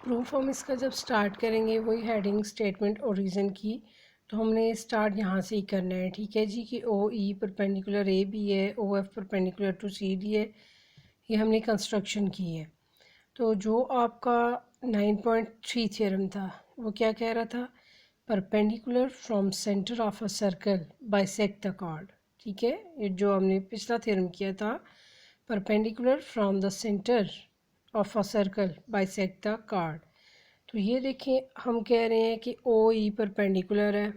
Proof हम इसका जब स्टार्ट करेंगे वही हेडिंग स्टेटमेंट और रीज़न की, तो हमने स्टार्ट यहाँ से ही करना है। ठीक है जी, कि ओ ई परपेंडिकुलर ए बी है, o f perpendicular to C d है, ये हमने कंस्ट्रक्शन की है। तो जो आपका 9.3 थ्योरम था वो क्या कह रहा था? Perpendicular from centre of a circle bisect the chord. ठीक है, ये जो हमने पिछला थ्योरम किया था, perpendicular from the centre of a circle bisect the chord. तो ये देखें, हम कह रहे हैं कि ओ ई परपेंडिकुलर है,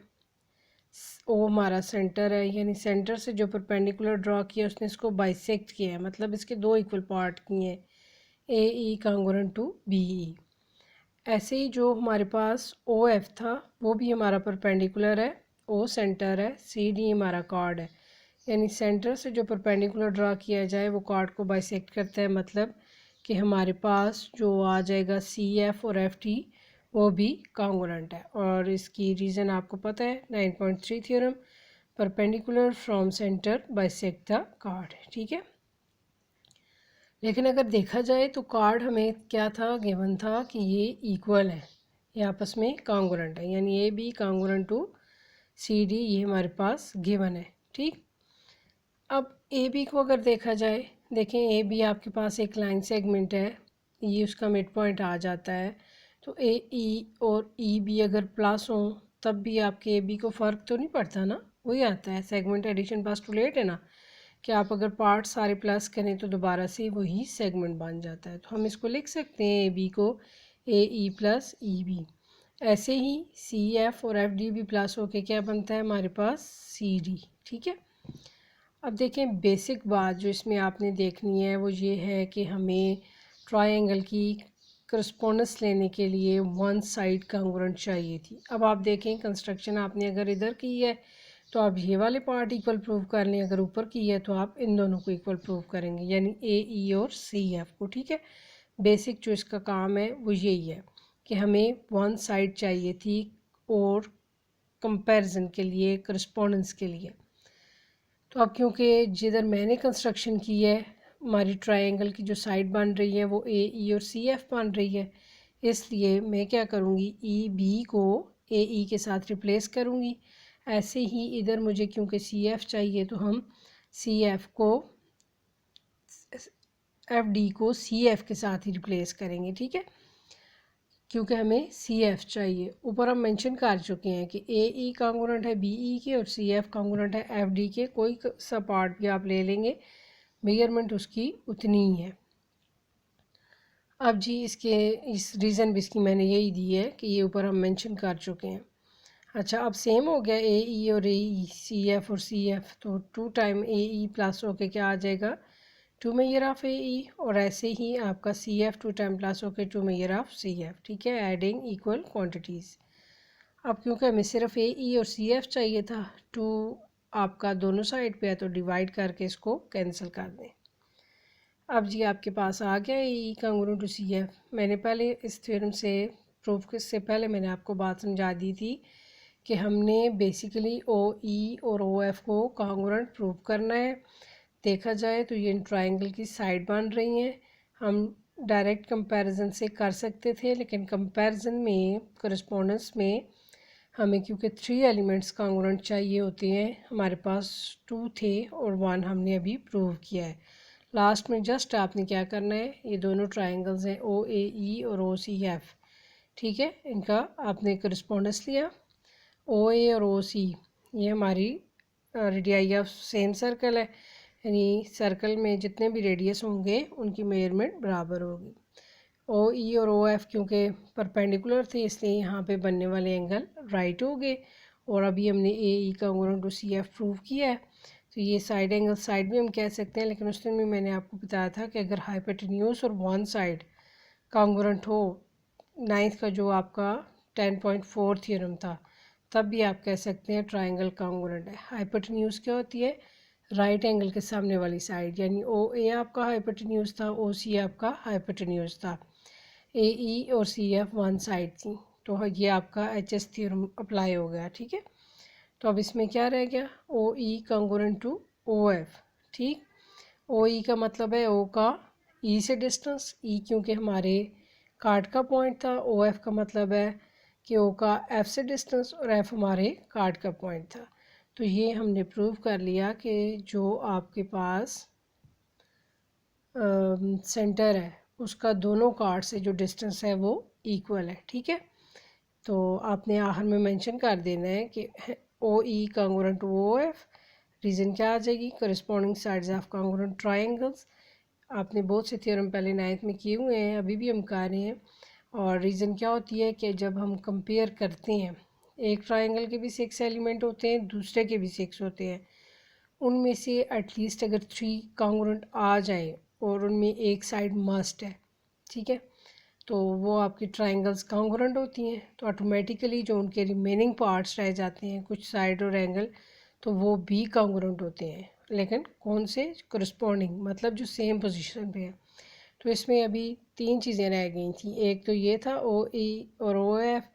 ओ हमारा सेंटर है, यानी सेंटर से जो परपेंडिकुलर ड्रॉ किया उसने इसको बाइसेक्ट किया है, मतलब इसके दो इक्वल पार्ट किए हैं, ए ई कांगुरेंट टू बी ई। ऐसे ही जो हमारे पास ओ एफ था वो भी हमारा परपेंडिकुलर है, ओ सेंटर है, सी डी हमारा कॉर्ड है, यानी सेंटर से जो परपेंडिकुलर ड्रा किया जाए वो कॉर्ड को बाइसेक्ट करता है, मतलब कि हमारे पास जो आ जाएगा सी एफ और एफ टी वो भी कांगुरेंट है। और इसकी रीज़न आपको पता है, 9.3 theorem, perpendicular from centre bisect the chord. ठीक है, लेकिन अगर देखा जाए तो कार्ड हमें क्या था, गिवन था कि ये इक्वल है, ये आपस में कांगुरेंट है, यानी A B congruent to C D, ये हमारे पास गिवन है। ठीक, अब ए बी को अगर देखा जाए, देखें ए बी आपके पास एक लाइन सेगमेंट है, ये उसका मिड पॉइंट आ जाता है। तो ए ई और ई बी अगर प्लस हों तब भी आपके ए बी को फ़र्क तो नहीं पड़ता ना, वही आता है सेगमेंट एडिशन पास्टुलेट है ना, कि आप अगर पार्ट सारे प्लस करें तो दोबारा से वही सेगमेंट बन जाता है। तो हम इसको लिख सकते हैं ए बी को ए ई प्लस ई बी। ऐसे ही सी एफ और एफ डी भी प्लस होके क्या बनता है हमारे पास, सी डी। ठीक है, अब देखें बेसिक बात जो इसमें आपने देखनी है वो ये है कि हमें ट्रायंगल की करस्पॉन्डेंस लेने के लिए वन साइड कांगुरेंट चाहिए थी। अब आप देखें कंस्ट्रक्शन आपने अगर इधर की है तो आप ये वाले पार्ट इक्वल प्रूव कर लें, अगर ऊपर की है तो आप इन दोनों को इक्वल प्रूव करेंगे, यानी ए ई और सी एफ को। ठीक है, बेसिक जो इसका काम है वो यही है कि हमें वन साइड चाहिए थी और कंपैरिजन के लिए, करस्पॉन्डेंस के लिए। तो अब क्योंकि जिधर मैंने कंस्ट्रक्शन की है हमारी ट्रायंगल की जो साइड बन रही है वो ए ई और सी एफ बन रही है, इसलिए मैं क्या करूँगी, ई बी को ए ई के साथ रिप्लेस करूँगी। ऐसे ही इधर मुझे क्योंकि सी एफ चाहिए तो हम सी एफ को, एफ डी को सी एफ के साथ ही रिप्लेस करेंगे। ठीक है, क्योंकि हमें सी एफ चाहिए। ऊपर हम मेंशन कर चुके हैं कि ए ई कांगुरेंट है बी ई के और सी एफ कांगुरेंट है एफ डी के। कोई सा पार्ट भी आप ले लेंगे, मेजरमेंट उसकी उतनी ही है। अब जी इसके इस रीज़न भी इसकी मैंने यही दी है कि ये ऊपर हम मेंशन कर चुके हैं। अच्छा, अब सेम हो गया ए ई और ए ई, सी एफ और सी एफ, तो 2 टाइम ए ई प्लस होके क्या आ जाएगा, 2 मेजर ऑफ ए ई, और ऐसे ही आपका सी एफ 2 टाइम प्लस होके 2 मेजर ऑफ सी एफ। ठीक है, एडिंग इक्वल क्वांटिटीज़। अब क्योंकि हमें सिर्फ ए ई और सी एफ चाहिए था, 2 आपका दोनों साइड पे है तो डिवाइड करके इसको कैंसिल कर दें। अब जी आपके पास आ गया ए ई कांगुरेंट टू सी एफ। मैंने पहले इस थ्योरम से प्रूफ से पहले मैंने आपको बात समझा दी थी कि हमने बेसिकली ओ ई और ओ एफ को कांगुरेंट प्रूव करना है। देखा जाए तो ये इन ट्रायंगल की साइड बन रही हैं, हम डायरेक्ट कंपैरिजन से कर सकते थे, लेकिन कंपैरिजन में, करस्पॉन्डेंस में हमें क्योंकि 3 एलिमेंट्स कांगुरेंट चाहिए होते हैं, हमारे पास 2 थे और 1 हमने अभी प्रूव किया है। लास्ट में जस्ट आपने क्या करना है, ये दोनों ट्रायंगल्स हैं ओ ए ई और ओ सी एफ। ठीक है, इनका आपने करस्पॉन्डेंस लिया, ओ ए और ओ सी ये हमारी रेडियाई ऑफ सेम सर्कल है, यानी सर्कल में जितने भी रेडियस होंगे उनकी मेजरमेंट बराबर होगी। ओ ई और ओ एफ क्योंकि परपेंडिकुलर थे इसलिए यहाँ पे बनने वाले एंगल राइट हो गए। और अभी हमने ए ई congruent to C F prove किया है, तो ये साइड एंगल साइड भी हम कह सकते हैं, लेकिन उस दिन भी मैंने आपको बताया था कि अगर हाइपोटेन्यूज और वन साइड कांगुरेंट हो, नाइन्थ का जो आपका 10.4 थ्योरम था, तब भी आप कह सकते हैं ट्रायंगल कांगुरेंट है। हाइपोटेन्यूज क्या होती है, राइट एंगल के सामने वाली साइड, यानी ओ ए आपका हाइपोटेन्यूज था, ओ सी आपका हाइपोटेन्यूज था, ए ई और सी एफ वन साइड थी। तो ये आपका एच एस थ्योरम अप्लाई हो गया। ठीक है, तो अब इसमें क्या रह गया, ओ ई कांगुरेंट टू ओ एफ। ठीक, ओ ई का मतलब है ओ का ई से डिस्टेंस, ई क्योंकि हमारे कार्ड का पॉइंट था, ओ एफ का मतलब है कि ओ का एफ से डिस्टेंस और एफ हमारे कार्ड का पॉइंट था। तो ये हमने प्रूव कर लिया कि जो आपके पास सेंटर है उसका दोनों कार्ड से जो डिस्टेंस है वो इक्वल है। ठीक है, तो आपने आखिर में मेंशन कर देना है कि ओ ई कांगोरेंट टू ओ एफ। रीज़न क्या आ जाएगी, करस्पॉन्डिंग साइड्स ऑफ कांगोरेंट ट्रायंगल्स। आपने बहुत से थ्योरम पहले 9th में किए हुए हैं, अभी भी हम कर रहे हैं। और रीज़न क्या होती है कि जब हम कंपेयर करते हैं, एक ट्रायंगल के भी 6 एलिमेंट होते हैं, दूसरे के भी 6 होते हैं, उनमें से एटलीस्ट अगर 3 कांगोरेंट आ जाए और उनमें एक साइड मस्ट है, ठीक है, तो वो आपकी ट्रायंगल्स कांगोरेंट होती हैं। तो ऑटोमेटिकली जो उनके रिमेनिंग पार्ट्स रह जाते हैं, कुछ साइड और एंगल, तो वो भी कांगोरेंट होते हैं, लेकिन कौन से, करस्पॉन्डिंग, मतलब जो सेम पोजीशन पे है। तो इसमें अभी 3 चीज़ें रह गई थी, एक तो ये था ओ ई और ओ एफ,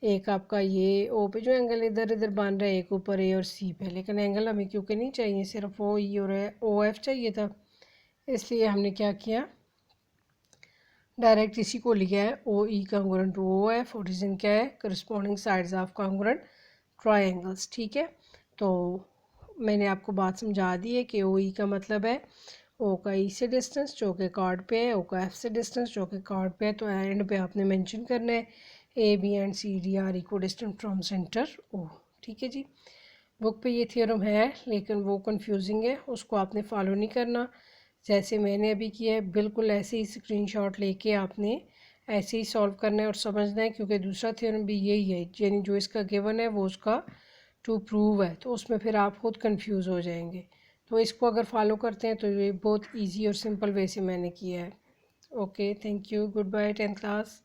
एक आपका ये ओ पे जो एंगल इधर इधर बन रहा है, एक ऊपर ए और सी पे, लेकिन एंगल हमें क्योंकि नहीं चाहिए, सिर्फ ओ ई और ओ एफ चाहिए था, इसलिए हमने क्या किया, डायरेक्ट इसी को लिया है ओ ई कांगोरेंट टू ओ एफ। और रीज़न क्या है, करस्पॉन्डिंग साइड्स ऑफ कांगोरेंट ट्रायंगल्स। ठीक है, तो मैंने आपको बात समझा दी है कि ओ ई का मतलब है ओ का ई से डिस्टेंस जो कि कार्ड पे है, ओ का एफ से डिस्टेंस जो कि कार्ड पे है। तो एंड पे आपने मेंशन करना है a b and c d are equal distant from centre o. ठीक है जी, बुक पे ये थ्योरम है लेकिन वो कंफ्यूजिंग है, उसको आपने फॉलो नहीं करना जैसे मैंने अभी किया है। बिल्कुल ऐसे ही स्क्रीनशॉट लेके आपने ऐसे ही सॉल्व करना है और समझना है, क्योंकि दूसरा थ्योरम भी यही है, यानी जो इसका गिवन है वो उसका टू प्रूव है, तो उसमें फिर आप खुद कंफ्यूज हो जाएंगे। तो इसको अगर फॉलो करते हैं तो ये बहुत इजी और सिंपल वे से मैंने किया है। Okay, thank you, good bye 10th class.